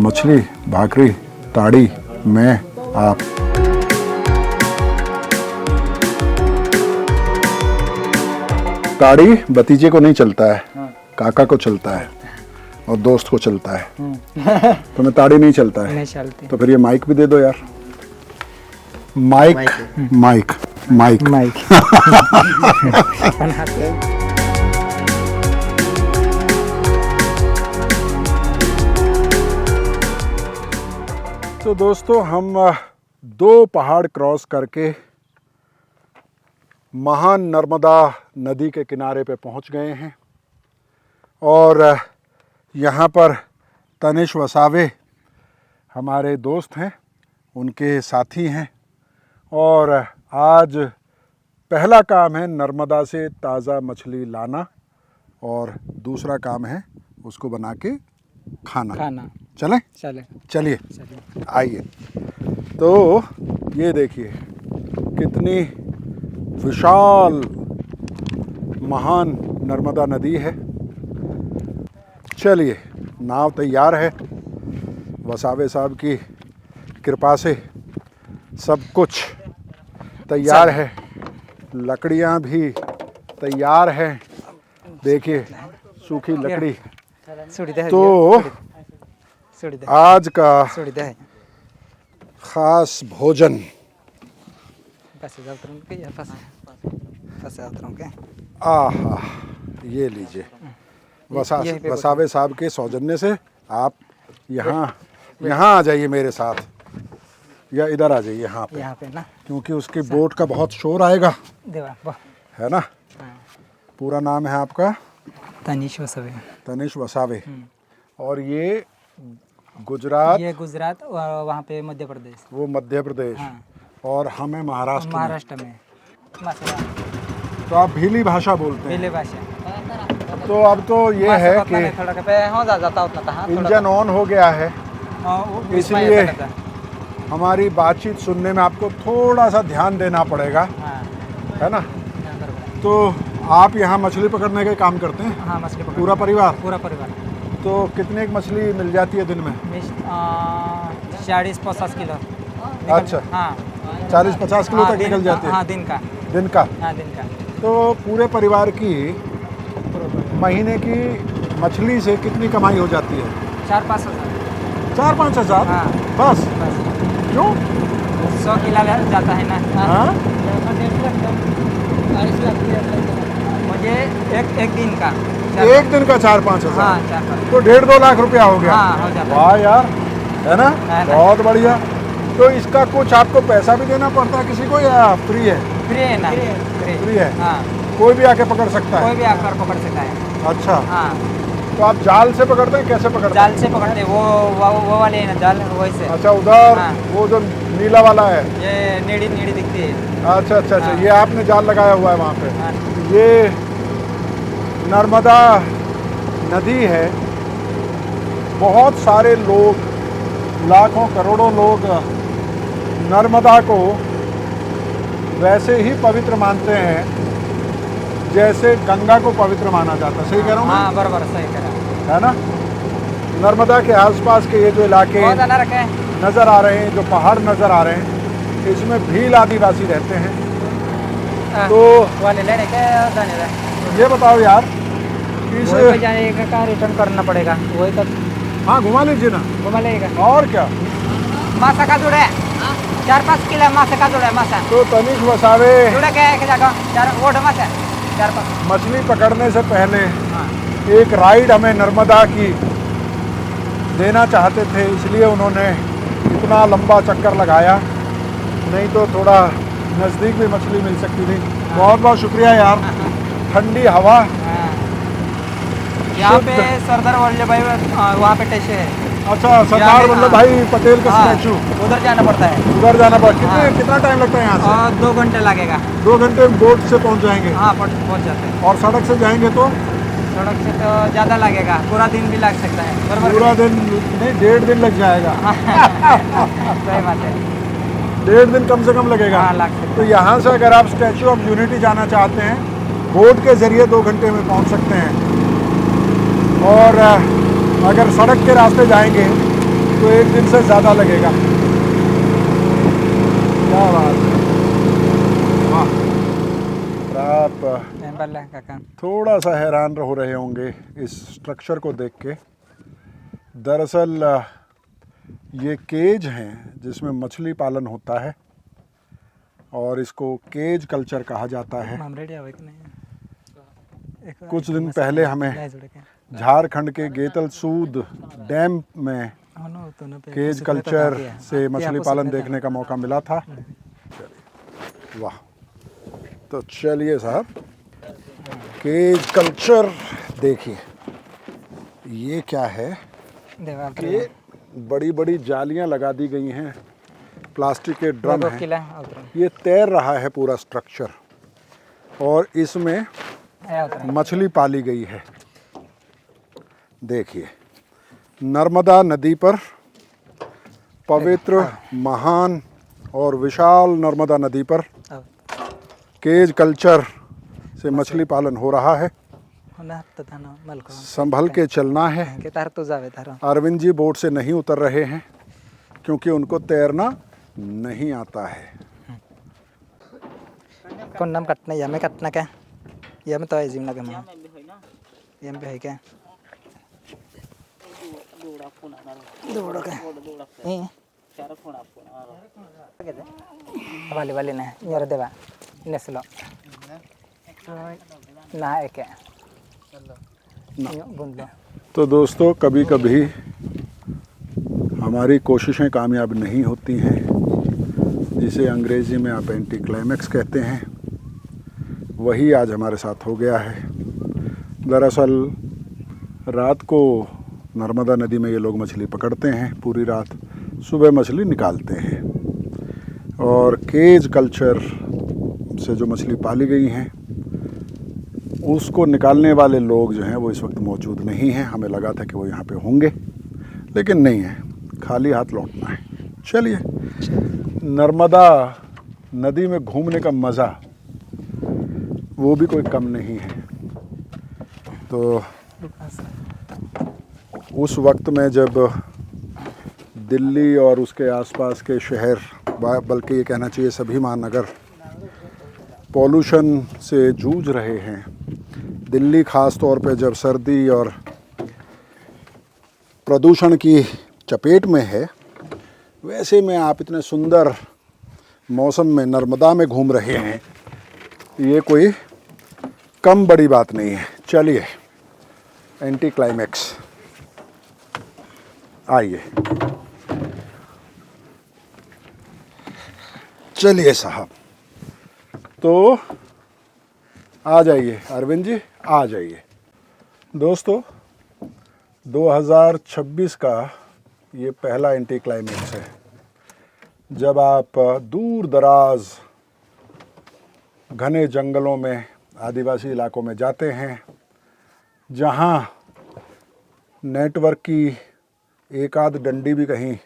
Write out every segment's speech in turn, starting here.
मछली, भाकरी, ताड़ी, मैं, आप। ताड़ी भतीजे को नहीं चलता है, काका को चलता है और दोस्त को चलता है। तुम्हें ताड़ी नहीं चलता है? नहीं चलती। तो फिर ये माइक भी दे दो यार। माइक माइक माइक माइक बनाते हैं। तो दोस्तों हम 2 पहाड़ क्रॉस करके महान नर्मदा नदी के किनारे पे पहुंच गए हैं और यहाँ पर तनिष वसावे हमारे दोस्त हैं, उनके साथी हैं और आज पहला काम है नर्मदा से ताज़ा मछली लाना और दूसरा काम है उसको बना के खाना। चलें? चलिए आइए। तो ये देखिए कितनी विशाल महान नर्मदा नदी है। चलिए, नाव तैयार है, वसावे साहब की कृपा से सब कुछ तैयार है, लकड़ियाँ भी तैयार हैं। देखिए सूखी लकड़ी। तो आज का खास भोजन आहा, ये लीजिए। वसावे साहब के सौजन्य से आप यहाँ आ जाइए मेरे साथ, या इधर आ जाइए यहाँ पे ना, क्योंकि उसकी बोट का बहुत शोर आएगा, है ना। पूरा नाम है आपका? तनिष वसावे। तनिष वसावे। और ये गुजरात? ये गुजरात और वहाँ पे मध्य प्रदेश। वो मध्य प्रदेश। और हमें महाराष्ट्र में। तो आप भीली भाषा बोलते हैं? भीली भाषा। तो अब तो ये है कि इंजन ऑन हो गया है, इसलिए हमारी बातचीत सुनने में आपको थोड़ा सा ध्यान देना पड़ेगा, है ना। तो आप यहाँ मछली पकड़ने के काम करते हैं? हाँ, मछली पकड़ने। पूरा परिवार? पूरा परिवार। तो कितने की मछली मिल जाती है दिन में? 40-50 किलो। अच्छा, हाँ, 40-50 किलो तक निकल जाती है? हाँ, दिन का। हाँ, दिन का। तो पूरे परिवार की महीने की मछली से कितनी कमाई हो जाती है? 4-5 हज़ार। 4-5 हज़ार? हाँ, बस? क्यों? 100 किलो जाता है ना। हाँ? मुझे एक दिन का। एक दिन का 4-5 हज़ार? हाँ, 4-5। तो 1.5-2 लाख रुपया हो गया। हाँ, हो जाता है। वाह यार, है ना, बहुत बढ़िया। तो इसका कुछ आपको पैसा भी देना पड़ता है किसी को या फ्री है? फ्री है ना? फ्री है। हाँ, कोई भी आके पकड़ सकता है? कोई भी आकर पकड़ सकता है। अच्छा। हाँ। तो आप जाल से पकड़ते हैं, कैसे पकड़ते हैं? जाल से पकड़ते, वो वाले है ना जाल, वैसे। अच्छा, उधर हाँ। वो जो नीला वाला है, ये नीड़ी दिखती है। अच्छा, हाँ। ये आपने जाल लगाया हुआ है वहाँ पे। हाँ। ये नर्मदा नदी है, बहुत सारे लोग, लाखों करोड़ों लोग नर्मदा को वैसे ही पवित्र मानते हैं जैसे गंगा को पवित्र माना जाता है। सही कह रहा हूँ मैं? हाँ, बराबर सही कह रहा है। है ना। नर्मदा के आसपास के ये जो इलाके नज़र आ रहे हैं, जो पहाड़ नज़र आ रहे हैं, इसमें भील आदिवासी रहते हैं। तो ये बताओ यार, इस जाने का रिटर्न करना पड़ेगा, वही तो। हाँ, घुमा लीजिए ना। घुमा लेगा। और क्या, मासा का जुड़ा है 4-5 किलो मासा का जुड़ा है। मासा तो तनिष वसावे जुड़ा क्या है जगह 4-5 मछली पकड़ने से पहले हाँ। एक राइड हमें नर्मदा की देना चाहते थे, इसलिए उन्होंने इतना लंबा चक्कर लगाया, नहीं तो थोड़ा नज़दीक भी मछली मिल सकती थी। बहुत बहुत शुक्रिया यार। ठंडी हवा। यहाँ पे सरदार वल्लभ भाई वहाँ पे टेशे है। अच्छा, सरदार वल्लभ भाई पटेल का स्टैचू, उधर जाना पड़ता है। उधर जाना पड़ता है। कितना टाइम लगता है यहाँ से? 2 घंटे लगेगा। 2 घंटे में बोट से पहुँच जाएंगे? हाँ, पहुँच जाते हैं। और सड़क से जाएंगे तो? सड़क से तो ज़्यादा लगेगा, पूरा दिन भी लग सकता है। बराबर? पूरा दिन नहीं, 1.5 दिन लग जाएगा। सही बात है, 1.5 दिन कम से कम लगेगा। हाँ, लग सकता है। तो यहाँ से अगर आप स्टैचू ऑफ यूनिटी जाना चाहते हैं, बोट के ज़रिए 2 घंटे में पहुँच सकते हैं। और अगर सड़क के रास्ते जाएंगे तो 1 दिन से ज़्यादा लगेगा। क्या बात है, वाह। आप थोड़ा सा हैरान हो रहे होंगे इस स्ट्रक्चर को देख के। दरअसल ये केज हैं जिसमें मछली पालन होता है और इसको केज कल्चर कहा जाता है। कुछ दिन पहले हमें झारखंड के गेतलसूद डैम में केज कल्चर से मछली पालन देखने का मौका मिला था। वाह, तो चलिए साहब, केज कल्चर देखिए। ये क्या है कि बड़ी बड़ी जालियां लगा दी गई हैं, प्लास्टिक के ड्रम हैं। ये तैर रहा है पूरा स्ट्रक्चर और इसमें मछली पाली गई है। देखिए, नर्मदा नदी पर, पवित्र, महान और विशाल नर्मदा नदी पर केज कल्चर से मछली पालन हो रहा है। संभल के चलना है। अरविंद जी बोट से नहीं उतर रहे हैं क्योंकि उनको तैरना नहीं आता है। कौन नाम कटना या मैं कटना क्या या मैं तो जिम लगे मैं ये में है क्या दौड़ के वाले वाले ना यार देवा नेसलो ना एक है तो दोस्तों, कभी कभी हमारी कोशिशें कामयाब नहीं होती हैं, जिसे अंग्रेज़ी में आप एंटी क्लाइमैक्स कहते हैं। वही आज हमारे साथ हो गया है। दरअसल रात को नर्मदा नदी में ये लोग मछली पकड़ते हैं पूरी रात, सुबह मछली निकालते हैं और केज कल्चर से जो मछली पाली गई हैं उसको निकालने वाले लोग जो हैं वो इस वक्त मौजूद नहीं हैं। हमें लगा था कि वो यहाँ पे होंगे, लेकिन नहीं है, खाली हाथ लौटना है। चलिए, नर्मदा नदी में घूमने का मज़ा वो भी कोई कम नहीं है। तो उस वक्त में जब दिल्ली और उसके आसपास के शहर, बल्कि ये कहना चाहिए सभी महानगर, पॉल्यूशन से जूझ रहे हैं, दिल्ली ख़ास तौर पे जब सर्दी और प्रदूषण की चपेट में है, वैसे में आप इतने सुंदर मौसम में नर्मदा में घूम रहे हैं, ये कोई कम बड़ी बात नहीं है। चलिए, एंटी क्लाइमैक्स आइए। चलिए साहब, तो आ जाइए अरविंद जी, आ जाइए। दोस्तों, 2026 का ये पहला एंटी क्लाइमैक्स है जब आप दूर दराज घने जंगलों में, आदिवासी इलाकों में जाते हैं, जहाँ नेटवर्क की एक आध डंडी भी कहीं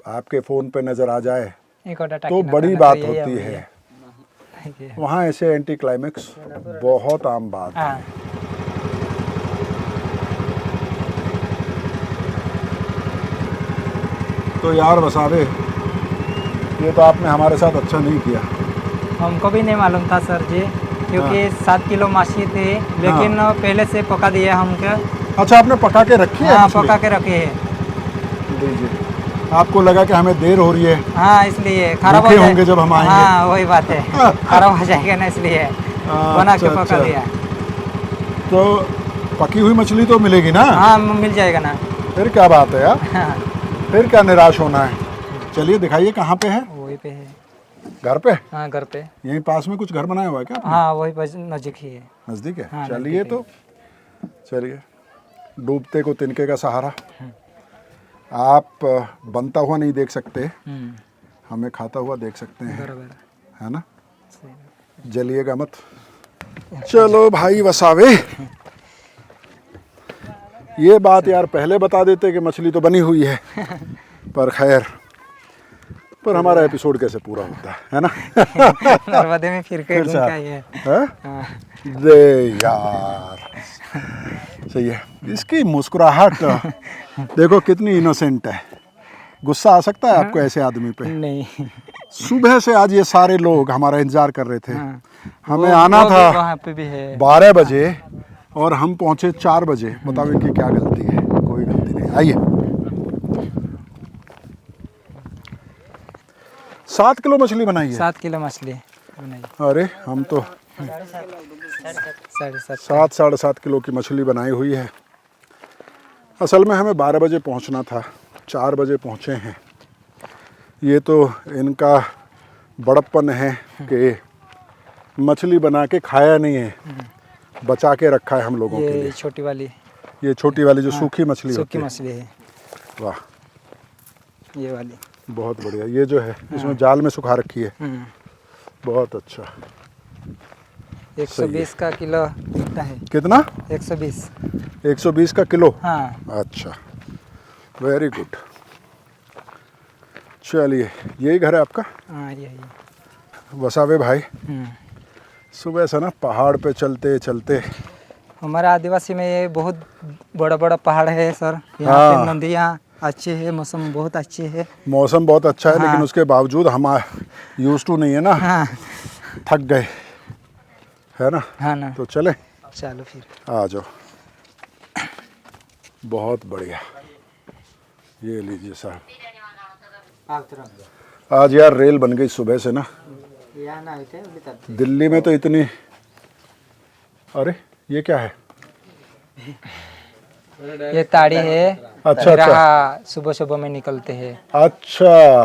आपके फ़ोन पे नज़र आ जाए तो बड़ी बात होती है। वहाँ ऐसे एंटी क्लाइमैक्स बहुत आम बात है। तो यार वसावे, ये तो आपने हमारे साथ अच्छा नहीं किया। हमको भी नहीं मालूम था सर जी, क्योंकि 7 किलो माछी थे, लेकिन पहले से पका दिया हमको। अच्छा, आपने पका के रखी है? हाँ, पका के रखे है। आपको लगा कि हमें देर हो रही है? हाँ, इसलिए खराब हो होंगे जब हम आएंगे। हाँ, वही बात है, खराब हो जाएगा ना, इसलिए बना के पका दिया। तो पकी हुई मछली तो मिलेगी ना? हाँ, मिल जाएगा ना। फिर क्या बात है यार, हाँ। फिर क्या निराश होना है। चलिए दिखाइए, कहाँ पे है? वही पे है। घर पे? हाँ, घर पे। यहीं पास में कुछ घर बनाया हुआ है क्या? हाँ, वही नज़दीक ही है। नज़दीक है? हाँ, चलिए, तो चलिए, डूबते को तिनके का सहारा। आप बनता हुआ नहीं देख सकते, हमें खाता हुआ देख सकते हैं, है ना? जलिएगा मत। चलो भाई वसावे, ये बात यार पहले बता देते कि मछली तो बनी हुई है। पर खैर, पर हमारा एपिसोड कैसे पूरा होता है ना? नर्मदे में फिर के घूम के आए हैं। हाँ? हाँ। दे यार, सही है। इसकी मुस्कुराहट देखो कितनी इनोसेंट है। गुस्सा आ सकता है आपको ऐसे आदमी पे? नहीं। सुबह से आज ये सारे लोग हमारा इंतजार कर रहे थे। हाँ। हमें आना वो भी था वहाँ पे भी है 12 बजे और हम पहुंचे 4 बजे। बताओ इनकी क्या गलती है? कोई गलती नहीं। आइए, 7 किलो मछली बनाई है। 7 किलो मछली बनाई। अरे हम तो 7.5 7-7.5 किलो की मछली बनाई हुई है। असल में हमें 12 बजे पहुंचना था, 4 बजे पहुंचे हैं। ये तो इनका बड़प्पन है कि मछली बना के खाया नहीं है, बचा के रखा है हम लोगों के ये लिए। छोटी वाली, ये छोटी वाली जो सूखी मछली होती सूखी है। मछली है वाह, ये वाली। बहुत बढ़िया। ये जो है इसमें जाल में सुखा रखी है। बहुत अच्छा। 120 का किलो बिकता है। कितना? 120। 120 का किलो? हाँ। अच्छा, वेरी गुड। चलिए, यही घर है आपका? हाँ यही। वसावे भाई, सुबह से ना पहाड़ पे चलते चलते। हमारा आदिवासी में ये बहुत बड़ा बड़ा पहाड़ है सर। यहाँ हाँ। पे नदियाँ अच्छी है, मौसम बहुत अच्छी है। मौसम बहुत अच्छा है। हाँ। लेकिन उसके बावजूद हम यूज टू नहीं है ना, हाँ। थक गए है ना। हाँ ना। तो चले, चलो फिर। आ जाओ। बहुत बढ़िया, ये लीजिए साहब। आज यार रेल बन गई सुबह से ना। दिल्ली में तो इतनी, अरे ये क्या है? ये ताड़ी है। अच्छा, फिर अच्छा। सुबह सुबह में निकलते हैं। अच्छा,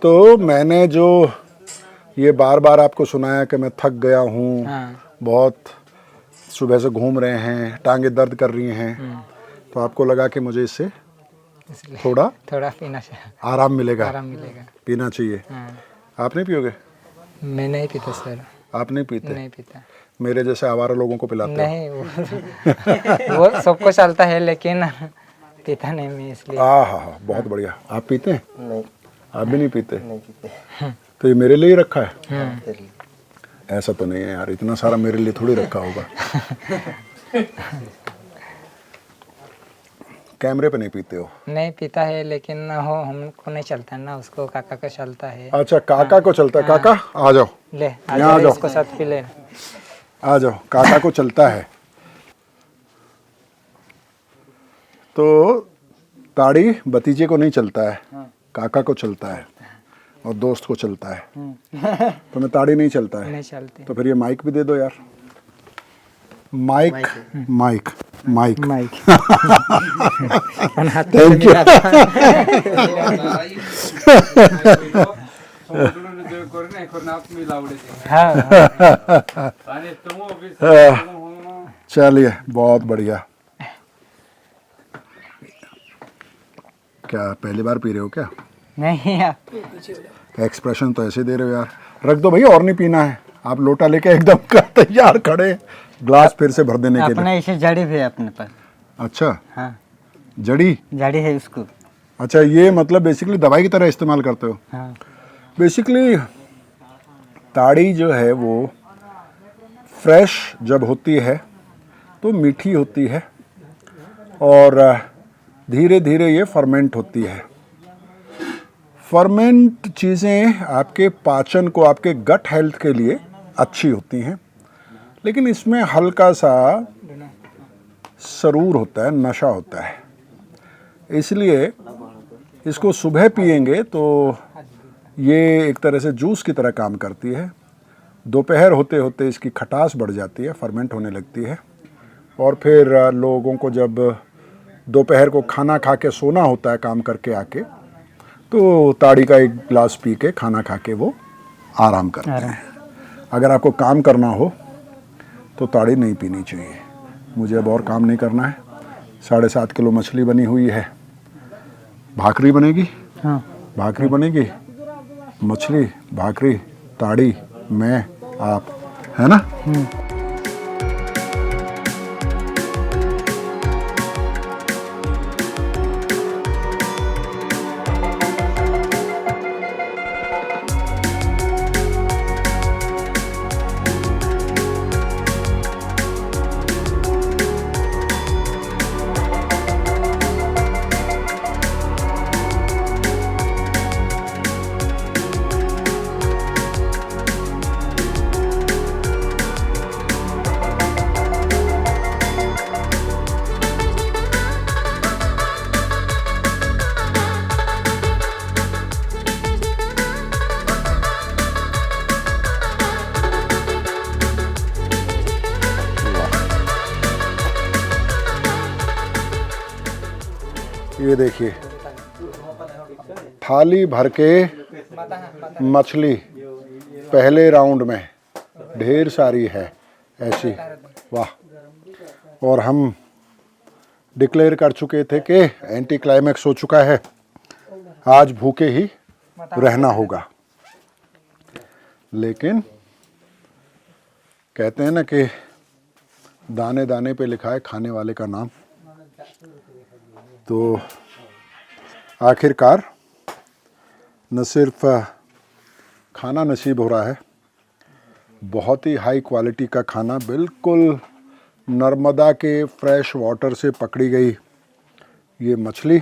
तो मैंने जो ये बार बार आपको सुनाया कि मैं थक गया हूँ, हाँ। बहुत सुबह से घूम रहे हैं, टांगे दर्द कर रही हैं, तो आपको लगा कि मुझे इससे इसलिए थोड़ा थोड़ा पीना चाहिए, आराम मिलेगा, आराम मिलेगा। पीना चाहिए। हाँ। आप नहीं पियोगे? मैं नहीं पीता सर। आप नहीं पीते? नहीं पीता। मेरे जैसे आवारा लोगों को पिलाते हो? नहीं, वो सबको चलता है लेकिन पीता नहीं मैं, इसलिए। हाँ, बहुत बढ़िया। आप पीते हैं? नहीं, आप भी नहीं पीते? नहीं पीते। तो ये मेरे लिए ही रखा है? ऐसा तो नहीं है यार, इतना सारा मेरे लिए थोड़ी रखा होगा। कैमरे पे नहीं पीते हो? नहीं पीता है लेकिन हो हमको नहीं चलता है ना, उसको काका को चलता है। अच्छा, काका को चलता है। काका आ जाओ, ले यहाँ आ जाओ। इसको साथ पी ले। आ जाओ, काका को चलता है। तो ताड़ी भतीजे को नहीं चलता है, काका को चलता है और दोस्त को चलता है। तो मैं ताड़ी नहीं चलता है। नहीं चलते। तो फिर ये माइक भी दे दो यार। Mic, mic, mic, mic. Thank you. चलिए, बहुत बढ़िया। क्या पहली बार पी रहे हो क्या? नहीं एक्सप्रेशन तो ऐसे दे रहे हो यार। रख दो भैया, और नहीं पीना है। आप लोटा लेके एकदम तैयार खड़े, ग्लास फिर से भर देने के लिए। अपने इसे जड़ी भी है अपने पास। अच्छा, हाँ, जड़ी। जड़ी है उसको। अच्छा, ये मतलब बेसिकली दवाई की तरह इस्तेमाल करते हो? हाँ। बेसिकली ताड़ी जो है वो फ्रेश जब होती है तो मीठी होती है और धीरे धीरे ये फर्मेंट होती है। फर्मेंट चीज़ें आपके पाचन को, आपके गट हेल्थ के लिए अच्छी होती हैं, लेकिन इसमें हल्का सा सरूर होता है, नशा होता है। इसलिए इसको सुबह पिएंगे तो ये एक तरह से जूस की तरह काम करती है। दोपहर होते होते इसकी खटास बढ़ जाती है, फर्मेंट होने लगती है, और फिर लोगों को जब दोपहर को खाना खा के सोना होता है काम करके आके, तो ताड़ी का एक गिलास पी के, खाना खा के वो आराम करते हैं। अगर आपको काम करना हो तो ताड़ी नहीं पीनी चाहिए। मुझे अब और काम नहीं करना है। 7.5 किलो मछली बनी हुई है। भाकरी बनेगी? हाँ। भाकरी बनेगी, मछली, भाकरी, ताड़ी, मैं, आप, है ना? ये देखिए थाली भर के मछली पहले राउंड में ढेर सारी है ऐसी, वाह। और हम डिक्लेयर कर चुके थे कि एंटी क्लाइमैक्स हो चुका है, आज भूखे ही रहना होगा। लेकिन कहते हैं ना कि दाने दाने पे लिखा है खाने वाले का नाम, तो आखिरकार न सिर्फ खाना नसीब हो रहा है, बहुत ही हाई क्वालिटी का खाना, बिल्कुल नर्मदा के फ्रेश वाटर से पकड़ी गई ये मछली,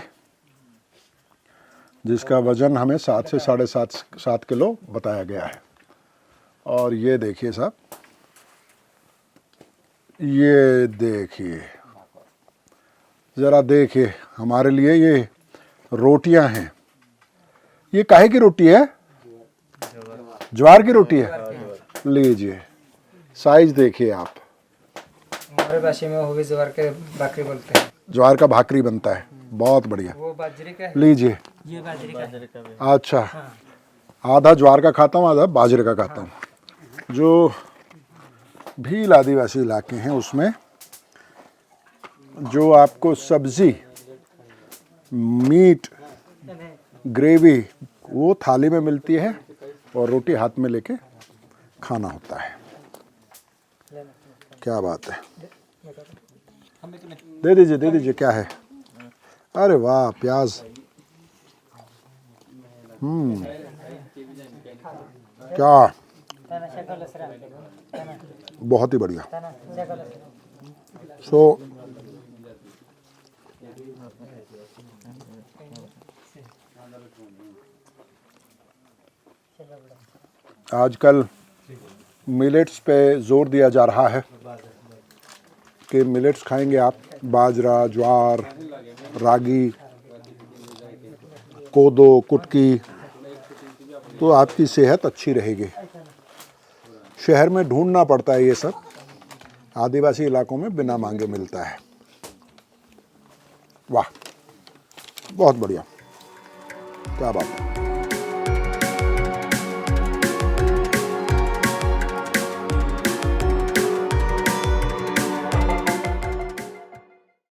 जिसका वज़न हमें 7 से 7.5 किलो बताया गया है। और ये देखिए साहब, ये देखिए, ज़रा देखिए, हमारे लिए ये रोटियां हैं। ये काहे की रोटी है? ज्वार की रोटी है। लीजिए, साइज देखिए आप। हमारे भाषा में वो भी ज्वार के भाकरी बोलते हैं। ज्वार का भाकरी बनता है, बहुत बढ़िया। वो बाजरे का है, लीजिए। ये बाजरे का है। अच्छा, आधा ज्वार का खाता हूँ, आधा बाजरे का खाता हूँ। जो भील आदिवासी इलाके हैं उसमें जो आपको सब्जी, मीट, ग्रेवी वो थाली में मिलती है और रोटी हाथ में लेके खाना होता है। क्या बात है, दे दीजिए क्या है। अरे वाह, प्याज, क्या, बहुत ही बढ़िया। सो आजकल मिलेट्स पे जोर दिया जा रहा है कि मिलेट्स खाएंगे आप, बाजरा, ज्वार, रागी, कोदो, कुटकी, तो आपकी सेहत अच्छी रहेगी। शहर में ढूंढना पड़ता है ये सब, आदिवासी इलाकों में बिना मांगे मिलता है। वाह, बहुत बढ़िया, क्या बात है।